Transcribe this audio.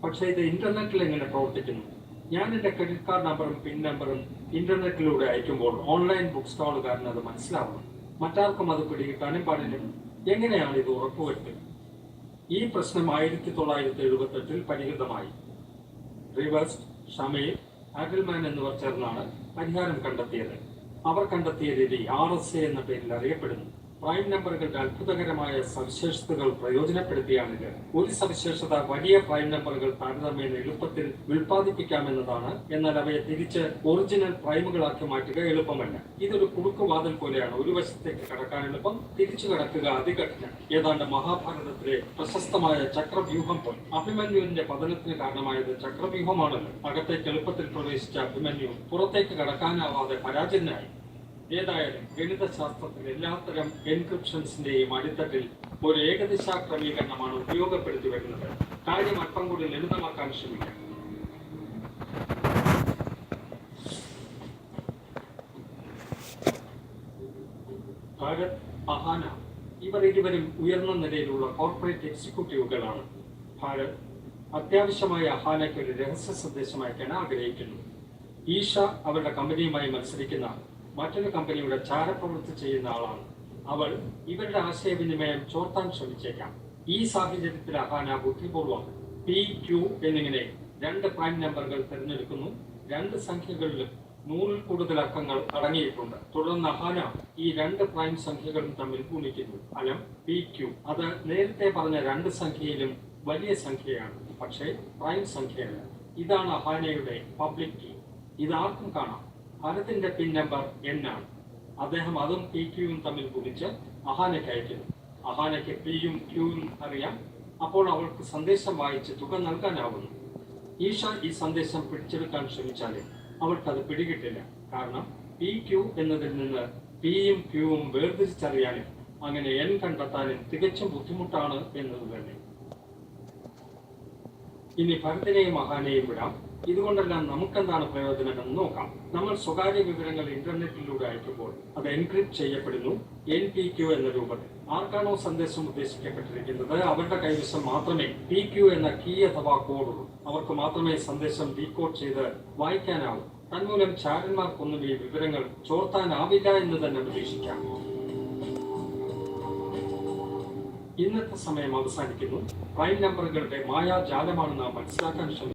പക്ഷേ ഇത് ഇന്റർനെറ്റിൽ എങ്ങനെ പ്രവർത്തിക്കുന്നു? ഞാൻ എൻ്റെ ക്രെഡിറ്റ് കാർഡ് നമ്പറും പിൻ നമ്പറും ഇന്റർനെറ്റിലൂടെ അയക്കുമ്പോൾ ഓൺലൈൻ ബുക്ക് സ്റ്റാളുകാരന് അത് മനസ്സിലാവണം. മറ്റാർക്കും അത് പിടികിട്ടാനും പാടില്ല. എങ്ങനെയാണ് ഇത് ഉറപ്പുവരുത്തുക? ഈ പ്രശ്നം 1978 പരിഹൃതമായി. റിവേഴ്സ്റ്റ്, ഷമീർ, ആഗൽമാൻ എന്നിവർ ചേർന്നാണ് പരിഹാരം കണ്ടെത്തിയത്. അവർ കണ്ടെത്തിയ രീതി RSA എന്ന പേരിൽ അറിയപ്പെടുന്നു. പ്രൈം നമ്പറുകളുടെ അത്ഭുതകരമായ സവിശേഷതകൾ പ്രയോജനപ്പെടുത്തിയാണിത്. ഒരു സവിശേഷത വലിയ പ്രൈം നമ്പറുകൾ താരതമ്യേന എളുപ്പത്തിൽ ഉൽപ്പാദിപ്പിക്കാമെന്നതാണ്. എന്നാൽ അവയെ തിരിച്ച് ഒറിജിനൽ പ്രൈമുകളാക്കി മാറ്റുക എളുപ്പമല്ല. ഇതൊരു കുറുക്കുവാതിൽ പോലെയാണ്. ഒരു വശത്തേക്ക് കടക്കാൻ എളുപ്പം, തിരിച്ചു കടക്കുക അതികഠിനം. ഏതാണ്ട് മഹാഭാരതത്തിലെ പ്രശസ്തമായ ചക്രവ്യൂഹം പോലെ. അഭിമന്യുവിന്റെ പതനത്തിന് കാരണമായത് ചക്രവ്യൂഹമാണല്ലോ. അകത്തേക്ക് എളുപ്പത്തിൽ പ്രവേശിച്ച അഭിമന്യു പുറത്തേക്ക് കടക്കാനാവാതെ പരാജയനായി. ഏതായാലും ഗണിതശാസ്ത്രത്തിൽ എല്ലാത്തരം എൻക്രിപ്ഷൻസിന്റെയും അടിത്തട്ടിൽ ഒരു ഏകദിശാ ക്രമീകരണമാണ് ഉപയോഗപ്പെടുത്തി വരുന്നത്. കാര്യം അല്പം കൂടി ലളിതമാക്കാൻ ശ്രമിക്കാം. ഭാരത്, അഹാന ഇവർ ഇരുവരും ഉയർന്ന നിലയിലുള്ള കോർപ്പറേറ്റ് എക്സിക്യൂട്ടീവുകളാണ്. ഭാരത് അത്യാവശ്യമായ അഹാനയ്ക്ക് ഒരു രഹസ്യ സന്ദേശം അയക്കാൻ ആഗ്രഹിക്കുന്നു. ഈഷ അവരുടെ കമ്പനിയുമായി മത്സരിക്കുന്ന മറ്റൊരു കമ്പനിയുടെ ചാരപ്രവൃത്തി ചെയ്യുന്ന ആളാണ്. അവൾ ഇവരുടെ ആശയവിനിമയം ചോർത്താൻ ശ്രമിച്ചേക്കാം. ഈ സാഹചര്യത്തിൽ അഹാന ബുദ്ധിപൂർവ്വം PQ എന്നിങ്ങനെ 2 പ്രൈം നമ്പറുകൾ തിരഞ്ഞെടുക്കുന്നു. 2 സംഖ്യകളിലും 100-ൽ കൂടുതൽ അക്കങ്ങൾ അടങ്ങിയിട്ടുണ്ട്. തുടർന്ന് അഹാന ഈ 2 പ്രൈം സംഖ്യകളും തമ്മിൽ ഗുണിക്കുന്നു. ഫലം PQ. അത് നേരത്തെ പറഞ്ഞ 2 സംഖ്യയിലും വലിയ സംഖ്യയാണ്, പക്ഷേ പ്രൈം സംഖ്യയല്ല. ഇതാണ് അഹാനയുടെ പബ്ലിക് കീ. ഇതാർക്കും കാണാം. ഭാരതിന്റെ പിൻ നമ്പർ N ആണ്. അദ്ദേഹം അതും PQയും തമ്മിൽ ഗുണിച്ച് അഹാനയ്ക്ക് അയക്കുന്നു. അഹാനയ്ക്ക് Pയും Qയും അറിയാം. അപ്പോൾ അവൾക്ക് സന്ദേശം വായിച്ച് തുക നൽകാനാവുന്നു. ഈഷ ഈ സന്ദേശം പിടിച്ചെടുക്കാൻ ശ്രമിച്ചാലും അവൾക്കത് പിടികിട്ടില്ല. കാരണം PQ എന്നതിൽ നിന്ന് Pയും Qയും വേർതിരിച്ചറിയാനും അങ്ങനെ N കണ്ടെത്താനും തികച്ചും ബുദ്ധിമുട്ടാണ് എന്നത് തന്നെ. ഇനി ഭരതിനെയും അഹാനയെയും വിടാം. ഇതുകൊണ്ടെല്ലാം നമുക്കെന്താണ് പ്രയോജനമെന്ന് നോക്കാം. നമ്മൾ സ്വകാര്യ വിവരങ്ങൾ ഇന്റർനെറ്റിലൂടെ അയക്കുമ്പോൾ അത് എൻക്രിപ്റ്റ് ചെയ്യപ്പെടുന്നു NPQ എന്ന രൂപത്തിൽ. ആർക്കാണോ സന്ദേശം ഉദ്ദേശിക്കപ്പെട്ടിരിക്കുന്നത് അവരുടെ കൈവശം മാത്രമേ PQ എന്ന കീ അഥവാ കോഡുള്ളൂ. അവർക്ക് മാത്രമേ സന്ദേശം ഡീകോഡ് ചെയ്ത് വായിക്കാനാവൂ. തന്മൂലം ചാരന്മാർക്കൊന്നും ഈ വിവരങ്ങൾ ചോർത്താനാവില്ല എന്ന് തന്നെ പ്രതീക്ഷിക്കാം. ഇന്നത്തെ സമയം അവസാനിക്കുന്നു. പ്രൈം നമ്പറുകളുടെ മായാജാലമാണ് നാം മനസ്സിലാക്കാൻ ശ്രമിക്കുന്നത്.